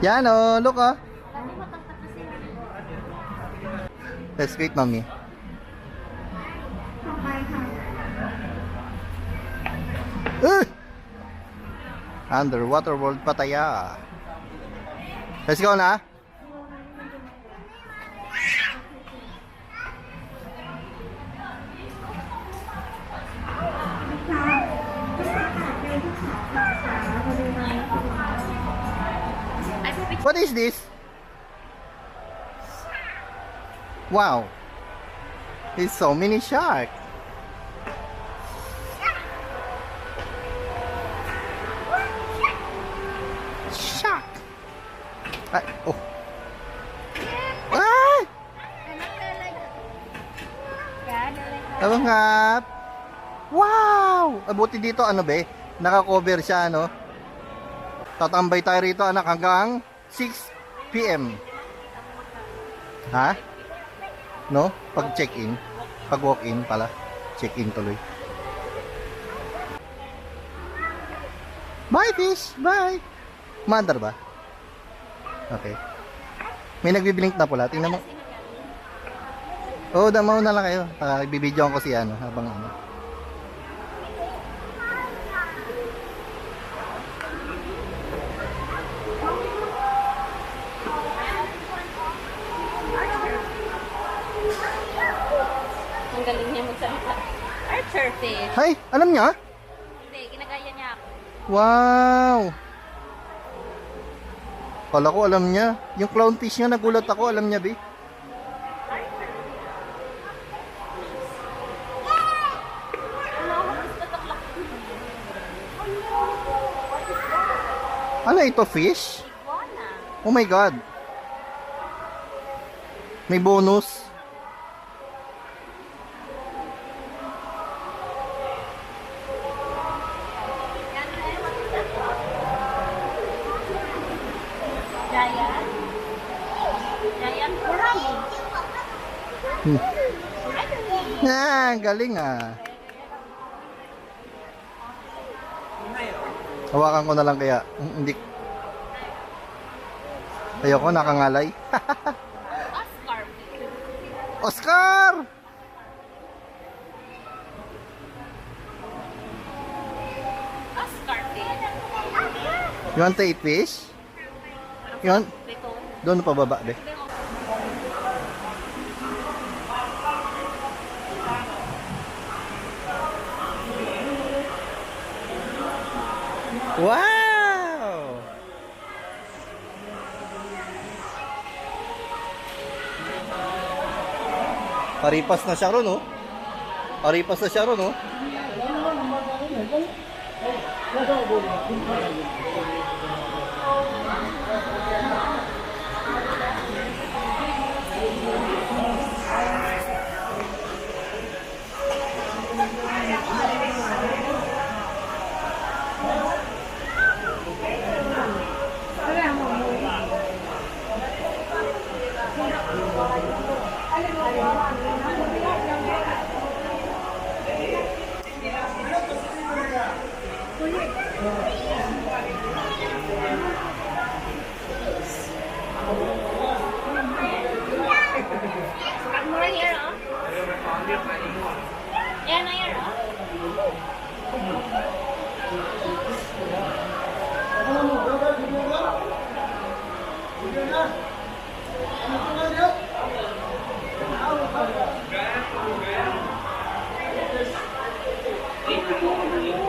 Yan oh, look oh. Let's wait, mommy. Underwater World Pattaya. Let's go na. What is this? Wow. There's so many sharks. Shark. Ay, oh. Ay! Abang ngap. Wow! Abuti dito ano be? Naka-cover siya ano. Tatambay tayo rito anak hanggang 6 PM. Ha? No? Pag check-in. Pag walk-in pala. Check-in tuloy. Bye fish! Bye! Mother ba? Okay. May nagbiblink na pula. Tingnan mo. Oo, damaw na lang kayo. Bibidyoan ko si ano. Habang ano. Ang galing niya magsalita. Archer fish. Hay! Alam niya? Hindi, ginagaya niya ako. Wow! Kala ko alam niya. Yung clownfish nga nagulat ako. Alam niya, be. Ano ito, fish? Iguana. Oh my God. May bonus. Giant. Giant Kurami. Galing ah. Hawakan ko na lang kaya. Hindi. Ayoko, nakangalay. Oscar. Oscar! Oscar fish. You want to eat fish? You want? Ito. Doon pa baba, be. Wow! Paripas na siya ron, oh. Paripas na siya ron, oh. More here, oh. Yan na yan, oh.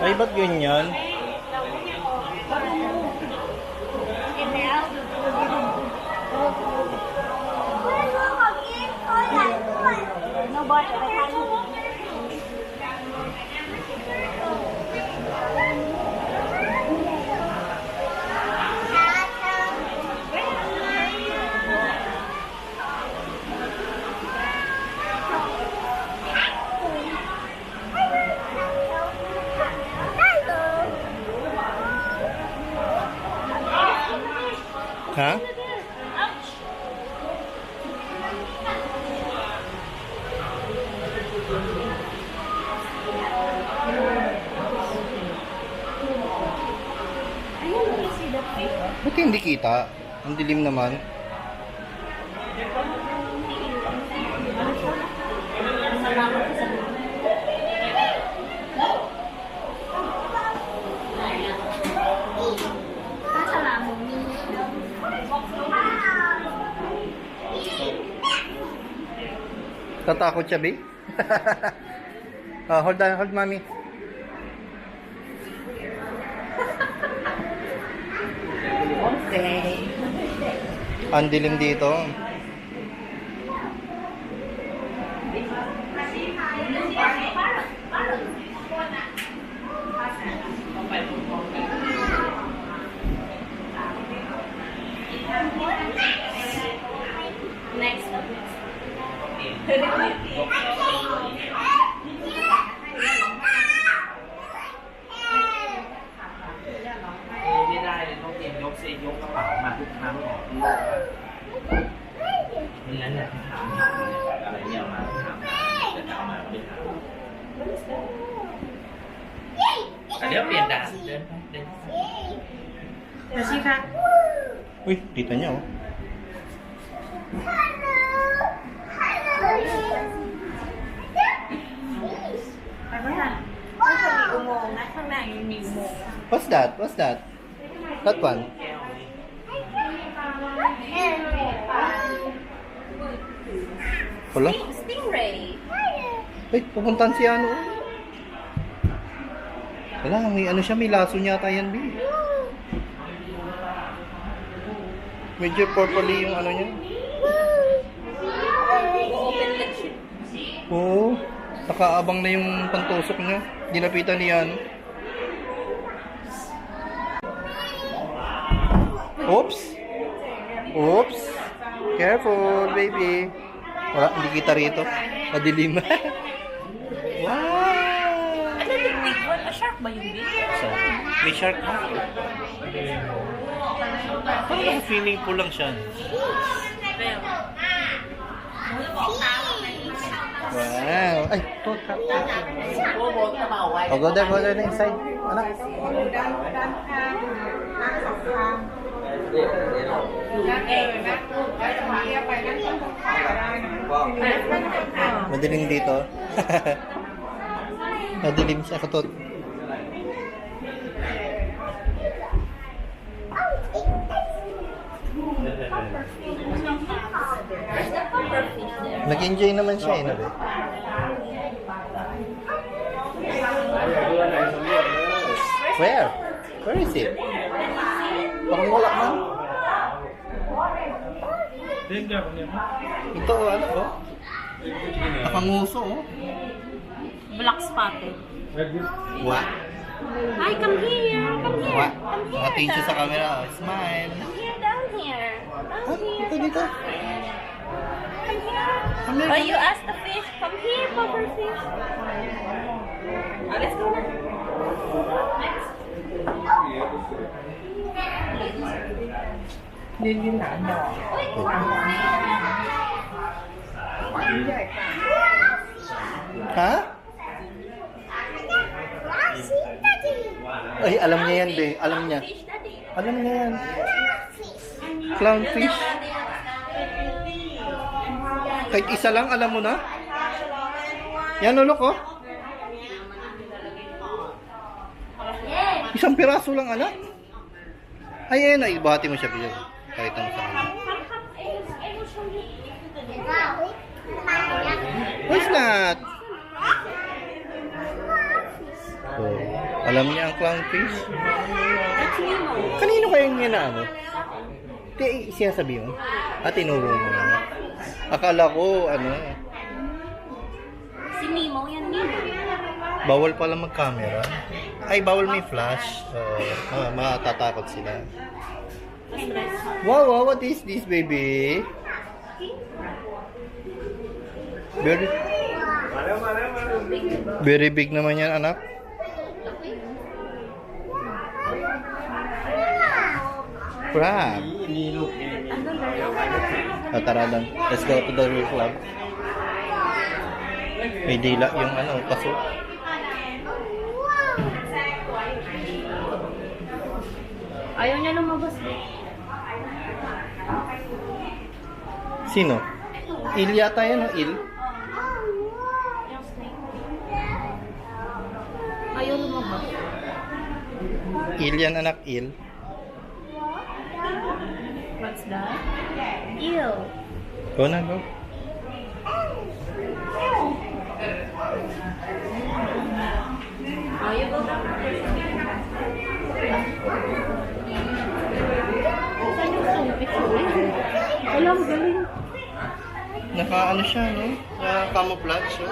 Ay, ba't ganyan? No butter. Ha? Ay, Ba't hindi kita? Ang dilim naman. Salamat sa Tatakot siya, babe? Hold on, hold mommy. Okay. Ang dilim dito. Next.ไม่ได้เลยต้องเตรียมยกเซยกกระเป๋ามาทุกครั้งออกที่โลกไม่งั้นเนี่ยถามอะไรเนี่ยเอามาถามจะเอามาไม่ถามเดี๋ยวเปลี่ยนด่านเดินไปเดิน Let's see ka. Uy, kita niya, oh. Ano yan? Ito may umong. Nasa na yung may umong. What's that? What's that? That one? Wala? Stingray. Ay, pupuntahan si ano. Wala, may ano siya, may laso yata yan, B. Medyo purpley yung ano niya. Open leg siya. Oo. Nakaabang na yung pantusok niya. Ginapitan niya, ano. Oops! Oops! Careful, baby. Wala, hindi kita rito. Madilim. Wow! Ano yung big one? A shark ba yung big? So, may shark ba? Parang feeling ko lang siya. Wow! Ay, to. Oh, go there inside. Anak. Madilim dito. Madilim siya, katot. Nag-enjoy naman siya, eh, nabi. Where? Where is it? Parang wala man. Ito, ano, oh? Nakanguso, oh. Black spotted. What? Hi, come here. Come here. What? Come here. Nakatingin siya sa camera, oh. Smile. Come here, down here. Ah, ito dito. Come here. Oh, you asked the fish. Come here, puffer fish. Let's go na. Next. Ha? Ay, alam niya yan, be. Alam niya. Fish, daddy. Alam niya yan. Clownfish. Kahit isa lang, alam mo na? Yan, ulok, oh. Isang piraso lang, anak. Ay, ayun, ibati mo siya, Bill. Kahit ano sa kanya. What's that? Oh, alam niya ang clownfish. Kanino kayo niya na ano? Di, sinasabi mo? At tinuro mo na. Akala ko, ano, Si Nemo, yan Nemo. bawal pala mag-camera. Ay, bawal may flash. So, matatakot sila. Wow, wow, what is this, baby? Very, very big naman yan, anak. Crab. Tara lang. Let's go to the real club. May dila yung ano, paso. Ayaw niya lumabas. Sino? Il yata yan, no? Il? Yung snake. Ayaw lumabas. Il yan, anak, il. What's that? Ew. Go na, go. Ayaw go back. Saan yung sumpit? Wala, magaling. Naka-ano siya, no? Camouflage, so.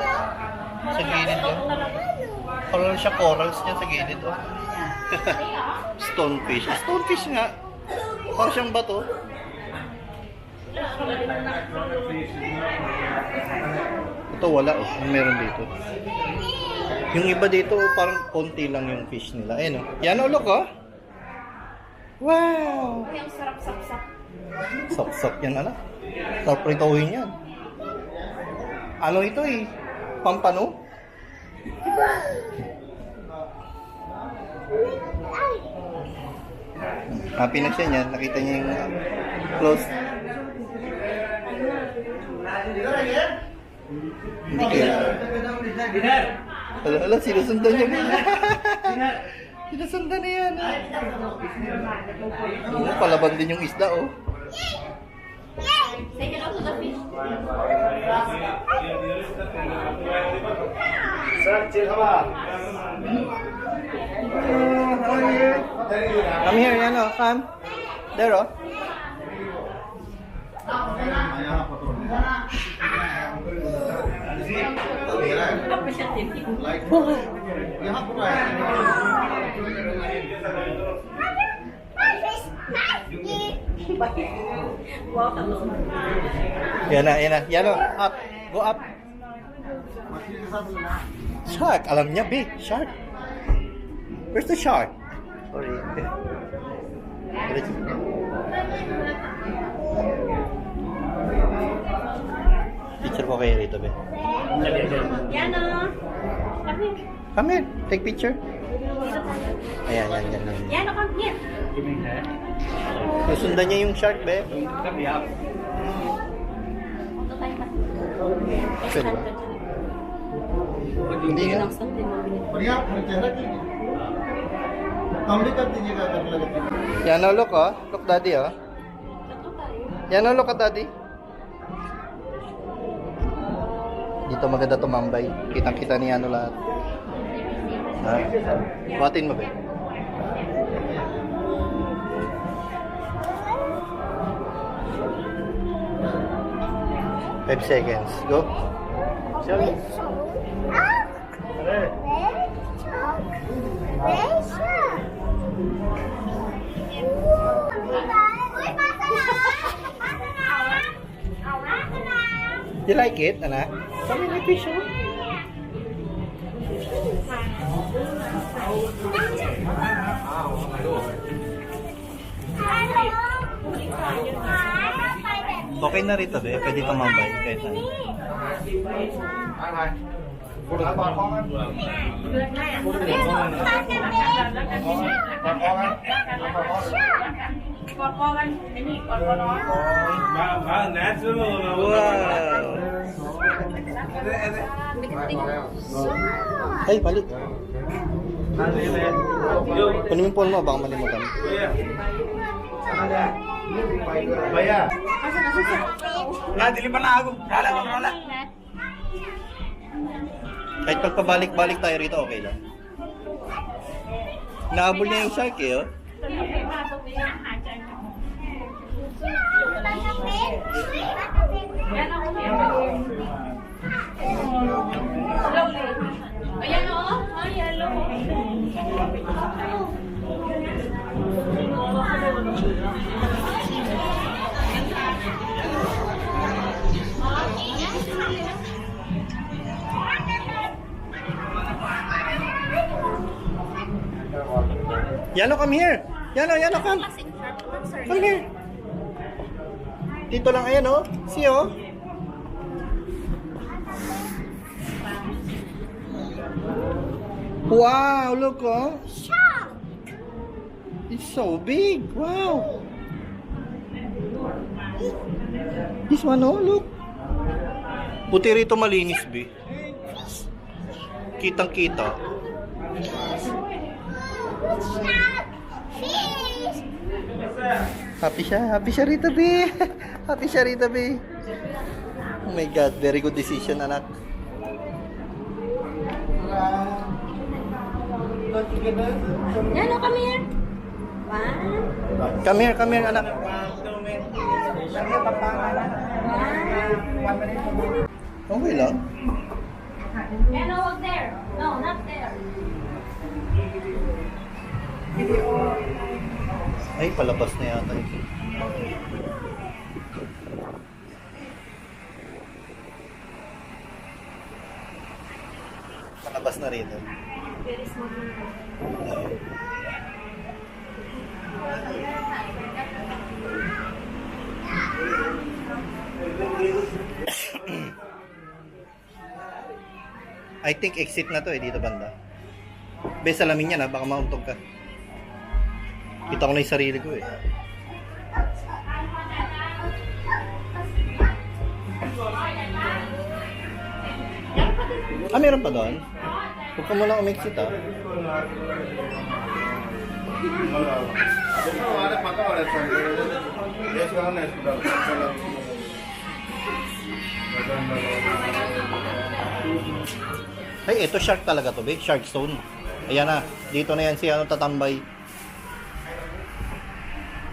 Sa gilid, oh. Coral siya, corals niya sa gilid, oh. Stonefish. Stonefish nga. Parang siyang bato. Ito wala, oh. Yung meron dito. Yung iba dito, oh, parang konti lang yung fish nila. Ayun, oh. Yan, oh, look, oh. Wow! Ay, ang sarap-sapsap. Sak-sak yan, anak. Sarap prituhin yan. Ano ito, eh? Pampano? Happy na siya niyan. Nakita niya yung close. Hindi kaya. Ala, sinusundan niya. Sinusundan niya yan. Oh, palaban din yung isda, oh. Say hello to the fish. Come here, yan, oh. Come. There, oh. Apa siya tipi? Wow, talong. Yan na, yan na. Yan, oh. Up. Go up. Shark. Alam niya, be. Shark. Where's the shark? Sorry. Picture ko kayo rito, be. Yan o. Come here. Come here. Take picture. Ayan, yan, yan. Yan o, come here. Susundan niya yung shark, be. Punta tayo pa. Pwede ba? Hindi nga. बढ़िया अपने चेहरा की कम भी कर दीजिएगा अगर लगे तो। Yan, oh, look, oh. Look, daddy, oh. Yan, oh, look at daddy. Dito maganda tumambay. Kitang-kita niya ano lahat. Ha? Buhatin mo, be. Five seconds. Go. Sorry. You like it, anak? Kami may fish, oh. Okay na rito, be. Pwede tumambay. Kahit ano. Wow! Ay, balik. Kunin mo yung phone mo, baka malimutan. भैया Kahit pagpabalik-balik tayo rito, okay lang. Naabol niya yung shark, eh, oh. Ayan o. Ay, hello. Yano, come here. Yano, come. Come here. Dito lang, ayan, oh. See, oh. Wow, look, oh. It's so big. Wow. This one, oh, look. Puti rito malinis, B. Kitang-kita. Happy siya rito, B. Happy siya rito, B. Oh my God, very good decision, anak. Yan, come here. One. Come here, anak. Okay lang. And no, walk there. No, not there. Ay, palabas na yata ito. Palabas na rito. Very small. I think exit na to dito banda. Be, salamin yan baka mauntog ka. Kita ko na yung sarili ko meron pa doon? Huwag ka muna umexit Ay, ito shark talaga to, be. Shark stone. Ayan na. Dito na yan si tatambay.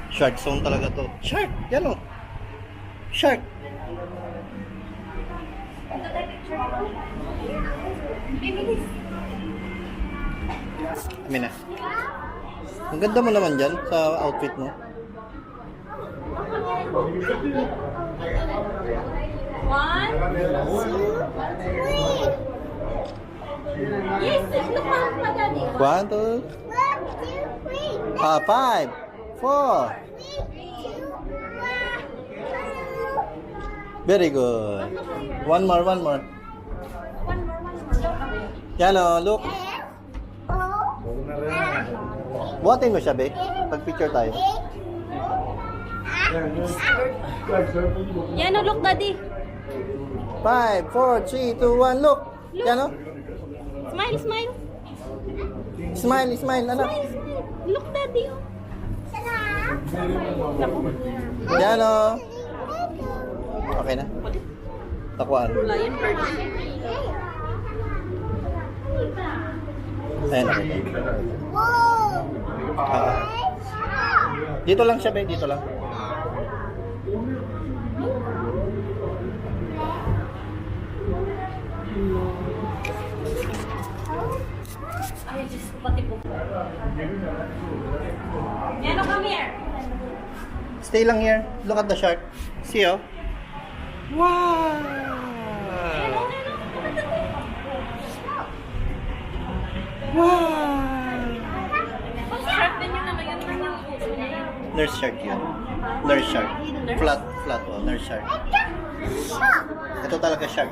Shark stone talaga to. Shark! Yan o. Shark! Amin na. Ang ganda mo naman dyan sa outfit mo. One. Yes, look at daddy. 1, 2, 5, 4. Very good. One more. One more. Yan o, look. Buhatin mo siya, be. Pag-picture tayo. Yan o, look daddy. 5, 4, 3, 2, 1, look. Yan o. Smile, smile. Smile, anak. Smile, smile. Look daddy. Yan o. Okay na. Takuan. Lion bird. Ayan, okay. Dito lang siya, be. Dito lang. Ay, Diyos ko, pati po. Yan o, come here. Stay lang here. Look at the shark. See, oh. Wow! Wow! Shark din yun naman yun lang yung puso niya yun. Nurse shark yun. Nurse shark. Flat, oh. Nurse shark. Ito talaga shark.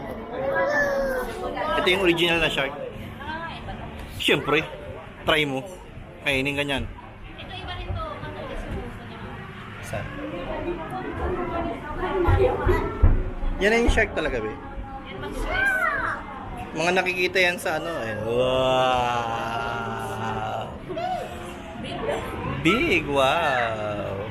Ito yung original na shark. Siyempre, try mo. Kainin ganyan. Ito iba rin to. Matulis yung puso niya. Saan? Yan na yung shark talaga, be. Yan mag-stress. Mga nakikita yan sa ano, eh. Wow! Big, wow!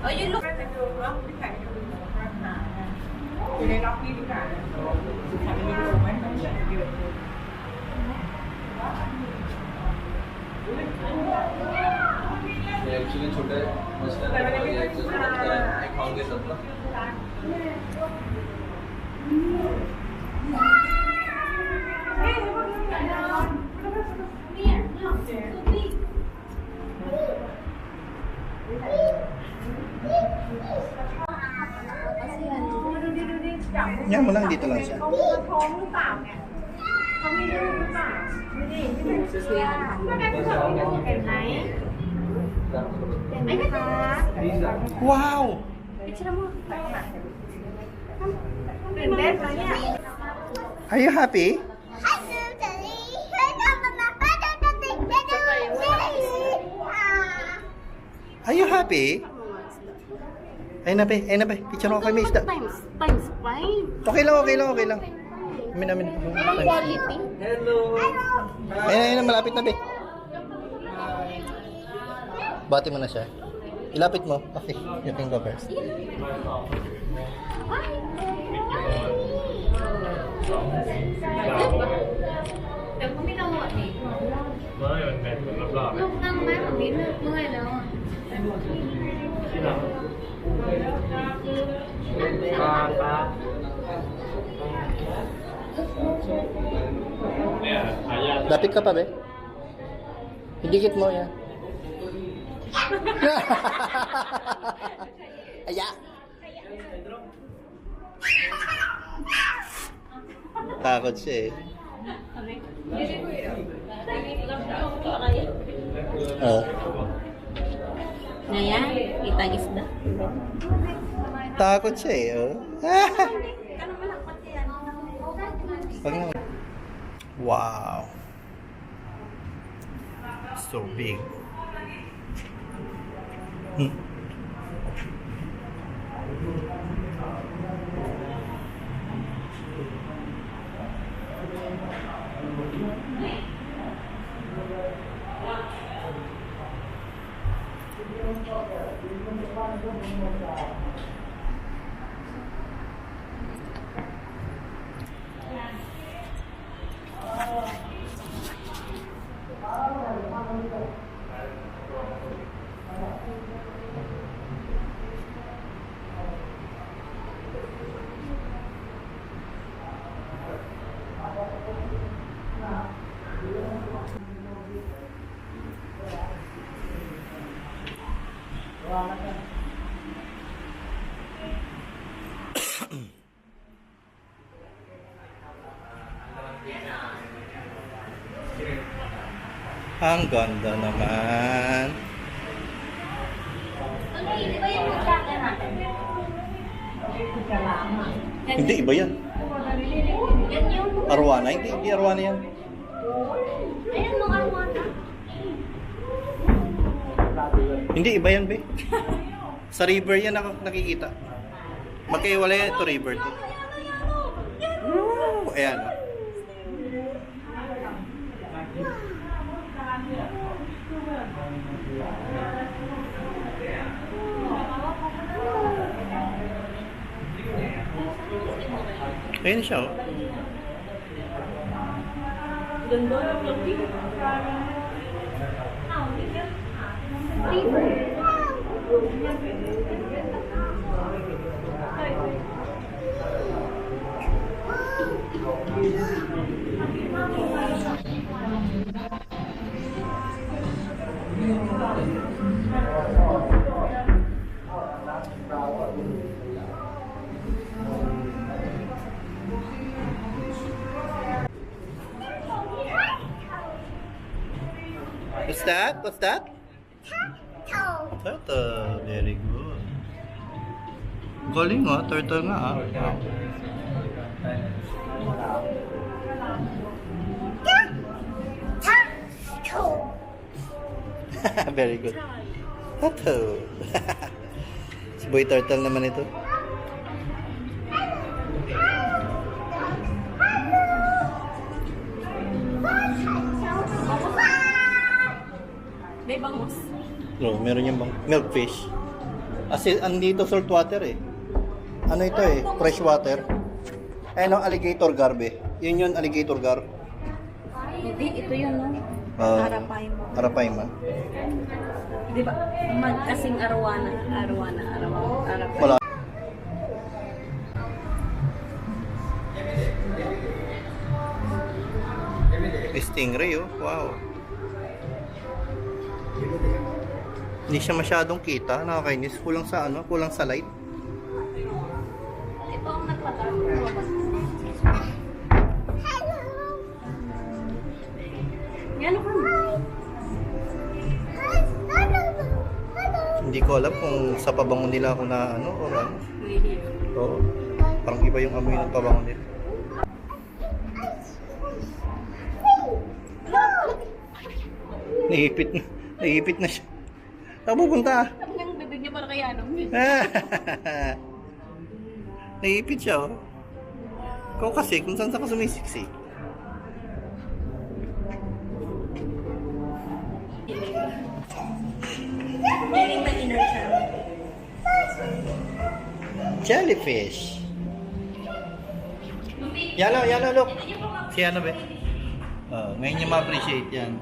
Oh, you look. Actually छोटे खाओगे सब ना Yan mo lang, dito lang siya. เขามีลูกหรือเปล่าไม่ได้ไม่ได้สวยๆเห็นไหมเห็นไหมคะ ว้าว ตื่นเต้นไหมเนี่ย Are you happy? Are you happy? Ayun na, be. Ayun na, be. Picture mo kay may isda. Times 5. Okay lang, okay lang, okay lang. Amin. Anong quality? Hello! Ayun na, malapit na, be. Bati mo na siya. Ilapit mo. Okay, you can go first. Đừng có biết đâu rồi thì ไม่มันเป็นเหมือนรอบๆ lúc ăn má mà biết nước mưa đâu ที่เราปลาเนี่ยหายาก Lapit ka pa, be. Idikit mo yan. Aya. Takot siya eh. Oh. Naya, kita isda. Takot siya eh. Oh. Pag naman. Wow. So big. Ang ganda naman. Hindi ba yung magkaka natin? Hindi, iba yan. Yan yung... Arwana. Hindi arwana yan. Ayan mo arwana. Hindi, iba yan, be. Sa river yan ako nakikita. Magkaiwala yan ito, river to. Woo! Ayan. Ayan siya, oh. Ganda ng laki. What's that? What's that? Turtle. Very good. Galing, oh. Turtle nga, ah. Wow. Very good. Turtle. Si Boy Turtle naman ito. May bangus. No, meron yung bang milkfish. Kasi andito salt water eh. Ano ito eh? Fresh water. Ayun ang alligator garbe. Yun yun, alligator gar. Hindi, ito yun, no? Arapaima. Arapaima. Di ba? Kasing arwana. Wala. Stingray, oh. Wow. Hindi siya masyadong kita. Nakakainis. Kulang sa ano? Kulang sa light. Ito ang nagpata. Yan ako. Hindi ko alam kung sa pabango nila ako na ano o ano. Oo. Parang iba yung amoy ng pabango nila. Naipit na siya. Saan pupunta? Sabi niyang bibig niya para kay ano. Naipit siya, oh. Ikaw kasi, kung saan ka sumisiksik. Meaning my inner child. Jellyfish. Yana, look. Si ano ba? Ngayon niya ma-appreciate yan.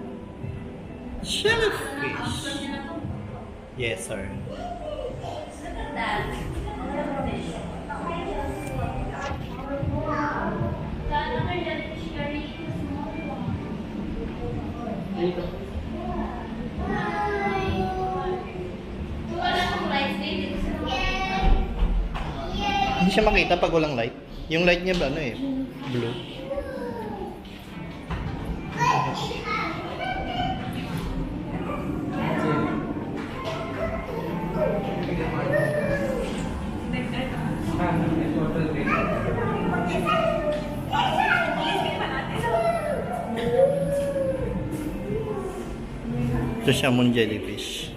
Jellyfish. Yes, sir. Hindi siya makita pag walang light. Yung light niya ba ano eh? Blue. Ito siya mong jellyfish.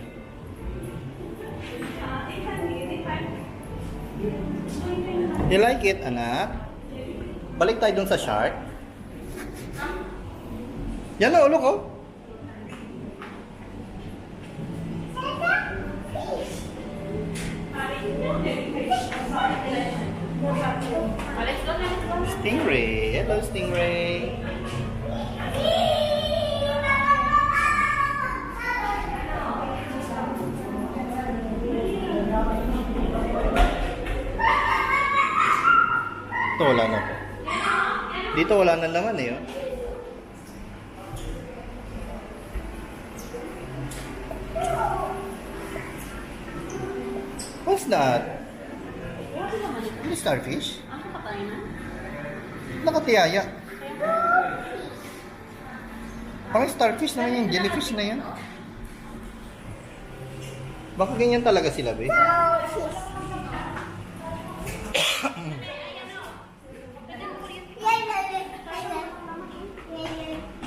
You like it, anak? Balik tayo dun sa shark. Yan na, ulo ko. Stingray. Hello, Stingray. Ito wala na po. Dito wala na naman eh. Oh. What's that? Ano starfish? Ako patay na. Nakatiyaya. Parang starfish naman yung jellyfish na yan. Baka ganyan talaga sila, be.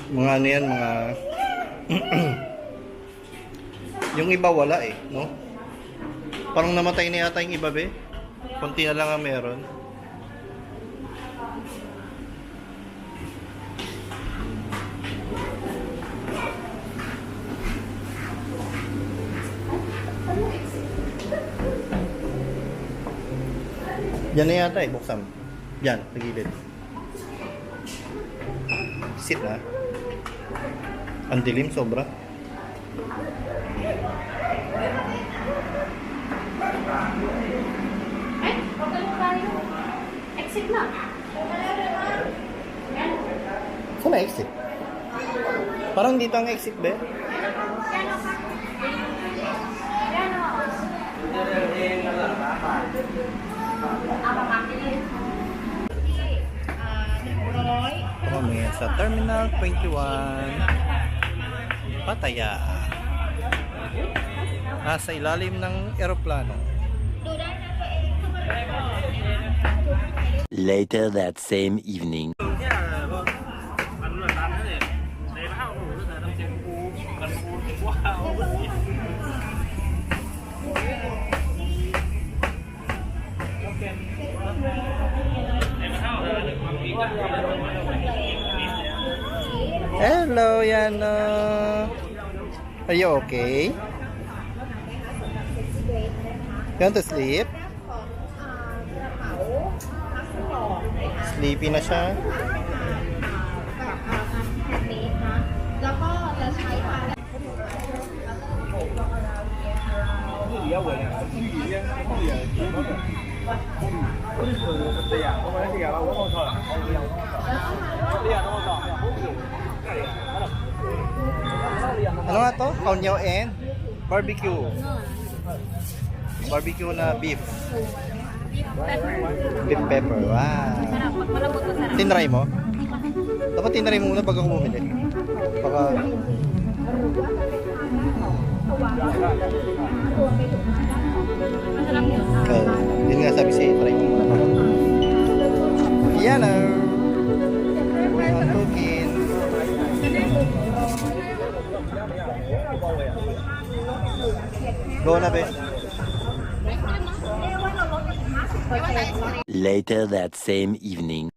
Mga ano yan, mga... yung iba wala eh, no? Parang namatay na yata yung iba, be. Konti na lang ang meron. Yan na yata eh, buksan. Yan, sa gilid. Sit na. Ang dilim, sobra. Ay, huwag ka lang tayo. Exit na. Saan na exit? Parang dito ang exit, be. Ito kami sa Terminal 21 Pattaya. Nasa ilalim ng eroplano. Later that same evening. Hello, Yana. Are you okay? You want to sleep? Sleepy na siya. แล้วก็จะใช้ปลา Ano nga to? Kaunyaw and barbecue. Barbecue na beef. Beef pepper. Wow. Sarap. Pag malambot, masarap. Tinry mo? Dapat tinry mo muna bago ako bumili. Baka... Yun nga sabi siya, try mo muna. Yan ah. Ang cooking. Go na, be. Later that same evening.